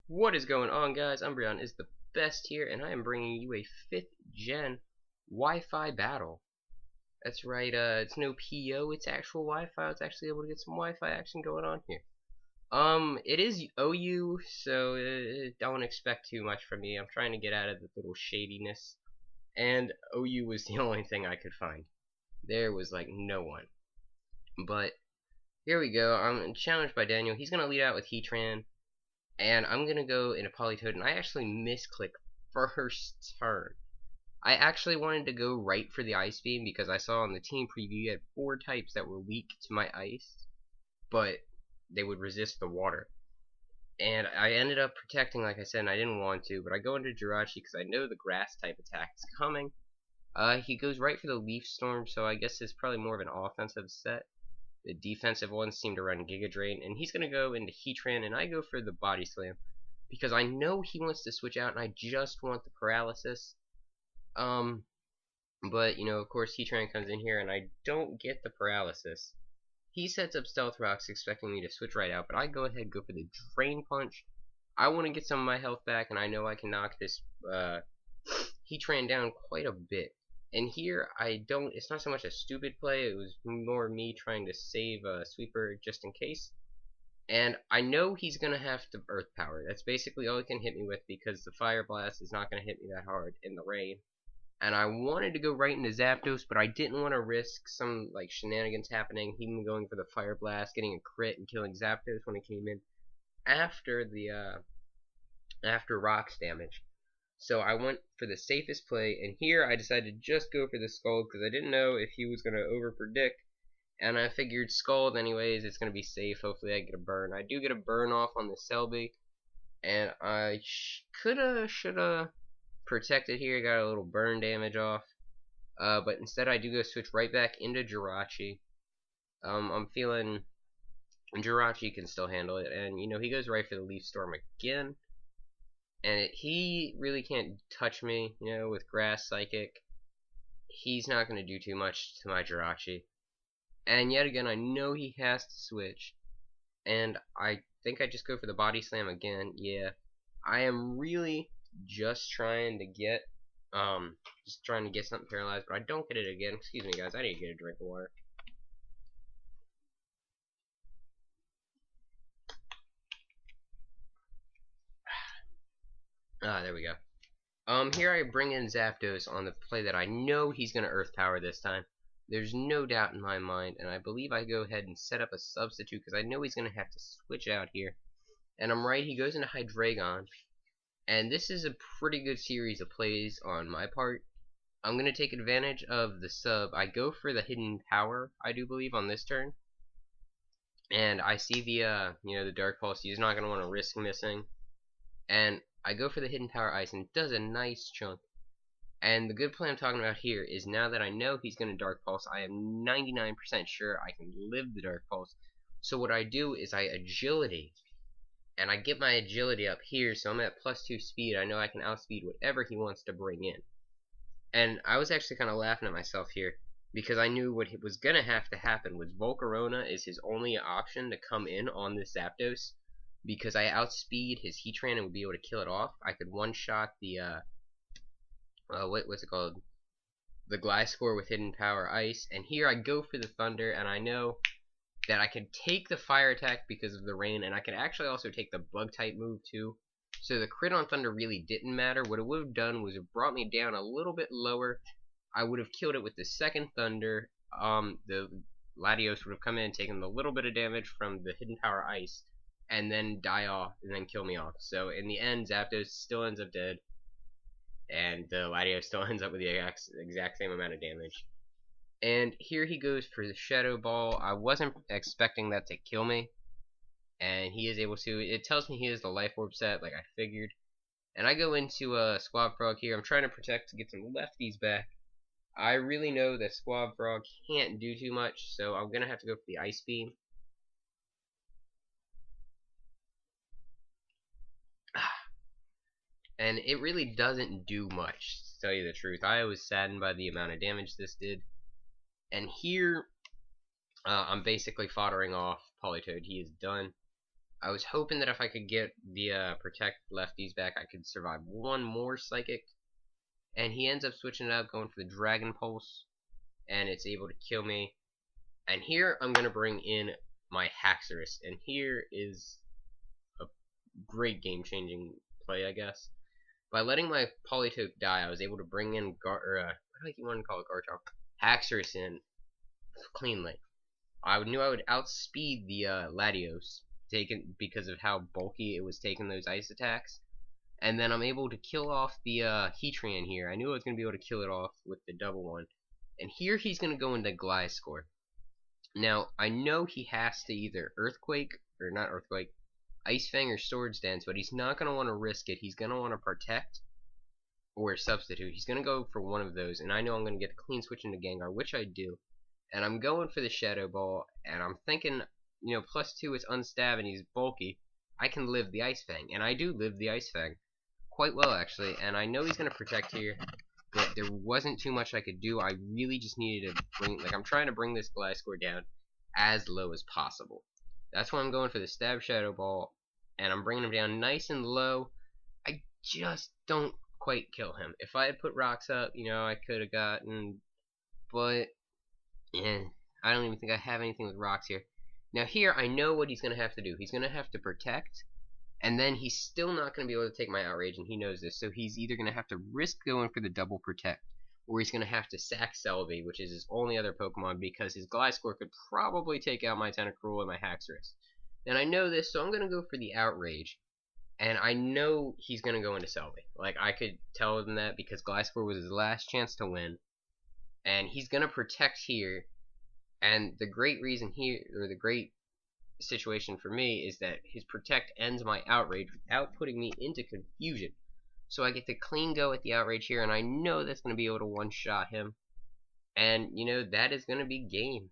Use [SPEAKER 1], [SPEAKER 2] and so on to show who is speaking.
[SPEAKER 1] What is going on, guys? Umbreon is the best here, and I am bringing you a 5th gen Wi-Fi battle. That's right, it's no PO, it's actual Wi-Fi. I was actually able to get some Wi-Fi action going on here. It is OU, so don't expect too much from me. I'm trying to get out of the little shadiness, and OU was the only thing I could find. There was like no one. But here we go. I'm challenged by Daniel. He's gonna lead out with Heatran. And I'm gonna go into Politoed, and I actually misclick first turn. I actually wanted to go right for the Ice Beam because I saw on the team preview you had 4 types that were weak to my ice, but they would resist the water. And I ended up protecting, like I said, and I didn't want to, but I go into Jirachi because I know the grass type attack is coming. He goes right for the Leaf Storm, so I guess it's probably more of an offensive set. The defensive ones seem to run Giga Drain, and he's going to go into Heatran, and I go for the Body Slam because I know he wants to switch out, and I just want the Paralysis. But, you know, of course, Heatran comes in here, and I don't get the Paralysis. He sets up Stealth Rocks, expecting me to switch right out, but I go ahead and go for the Drain Punch. I want to get some of my health back, and I know I can knock this Heatran down quite a bit. And here, it's not so much a stupid play, it was more me trying to save a Sweeper just in case. And I know he's going to have to Earth Power. That's basically all he can hit me with because the Fire Blast is not going to hit me that hard in the rain. And I wanted to go right into Zapdos, but I didn't want to risk some like shenanigans happening. Him going for the Fire Blast, getting a crit, and killing Zapdos when he came in after the after Rocks damage. So I went for the safest play, and here I decided to just go for the Scald because I didn't know if he was going to over-predict, and I figured Scald anyways, it's going to be safe. Hopefully I get a burn. I do get a burn off on the Selby, and I shoulda protected here, got a little burn damage off, but instead I do go switch right back into Jirachi. I'm feeling Jirachi can still handle it, and you know, he goes right for the Leaf Storm again. And he really can't touch me, you know, with Grass Psychic. He's not going to do too much to my Jirachi. And yet again, I know he has to switch. And I think I just go for the Body Slam again. Yeah, I am really just trying to get something paralyzed, but I don't get it again. Excuse me, guys, I need to get a drink of water. There we go. Here I bring in Zapdos on the play that I know he's going to Earth Power this time. There's no doubt in my mind, and I believe I go ahead and set up a substitute because I know he's going to have to switch out here. And I'm right, he goes into Hydreigon. And this is a pretty good series of plays on my part. I'm going to take advantage of the sub. I go for the Hidden Power, I do believe, on this turn. And I see the, you know, the Dark Pulse. He's not going to want to risk missing. And I go for the Hidden Power Ice, and it does a nice chunk. And the good play I'm talking about here is now that I know he's going to Dark Pulse, I am 99% sure I can live the Dark Pulse. So what I do is I Agility, and I get my Agility up here, so I'm at +2 speed. I know I can outspeed whatever he wants to bring in. And I was actually kind of laughing at myself here, because I knew what was going to have to happen was Volcarona is his only option to come in on this Zapdos. Because I outspeed his Heatran and would be able to kill it off, I could one-shot the, what's it called? The Gliscor with Hidden Power Ice. And here I go for the Thunder, and I know that I can take the Fire attack because of the rain, and I can actually also take the Bug-type move too. So the crit on Thunder really didn't matter. What it would have done was it brought me down a little bit lower. I would have killed it with the second Thunder. The Latios would have come in and taken a little bit of damage from the Hidden Power Ice, and then die off, and then kill me off. So in the end, Zapdos still ends up dead, and the Latios still ends up with the exact same amount of damage. And here he goes for the Shadow Ball. I wasn't expecting that to kill me, and he is able to. It tells me he has the Life Orb set, like I figured. And I go into Squab Frog here. I'm trying to protect to get some lefties back. I really know that Squab Frog can't do too much, so I'm going to have to go for the Ice Beam. And it really doesn't do much, to tell you the truth. I was saddened by the amount of damage this did. And here, I'm basically foddering off Politoed. He is done. I was hoping that if I could get the protect lefties back, I could survive one more psychic. And he ends up switching it out, going for the Dragon Pulse, and it's able to kill me. And here I'm going to bring in my Haxorus, and here is a great game-changing play, I guess. By letting my Polytope die, I was able to bring in what do you want to call it, Garchomp? Haxorus in cleanly. I knew I would outspeed the Latios, because of how bulky it was taking those ice attacks. And then I'm able to kill off the Heatran here. I knew I was going to be able to kill it off with the double one. And here he's going to go into Gliscor. Now, I know he has to either Earthquake, or not Earthquake, Ice Fang or Swords Dance, but he's not going to want to risk it. He's going to want to Protect or Substitute. He's going to go for one of those, and I know I'm going to get the clean switch into Gengar, which I do. And I'm going for the Shadow Ball, and I'm thinking, you know, +2 is Unstab, and he's bulky. I can live the Ice Fang, and I do live the Ice Fang quite well, actually. And I know he's going to Protect here, but there wasn't too much I could do. I really just needed to I'm trying to bring this Gliscor down as low as possible. That's why I'm going for the Stab Shadow Ball, and I'm bringing him down nice and low. I just don't quite kill him. If I had put rocks up, you know, I could have gotten, but yeah, I don't even think I have anything with rocks here. Now here, I know what he's going to have to do. He's going to have to Protect, and then he's still not going to be able to take my Outrage, and he knows this, so he's either going to have to risk going for the double Protect, or he's going to have to sack Celebi, which is his only other Pokemon, because his Gliscor could probably take out my Tentacruel and my Haxorus. And I know this, so I'm going to go for the Outrage, and I know he's going to go into Celebi. Like, I could tell him that because Gliscor was his last chance to win, and he's going to Protect here, and the great reason here, or the great situation for me, is that his Protect ends my Outrage without putting me into confusion. So I get to clean go at the Outrage here, and I know that's going to be able to one-shot him. And, you know, that is going to be game.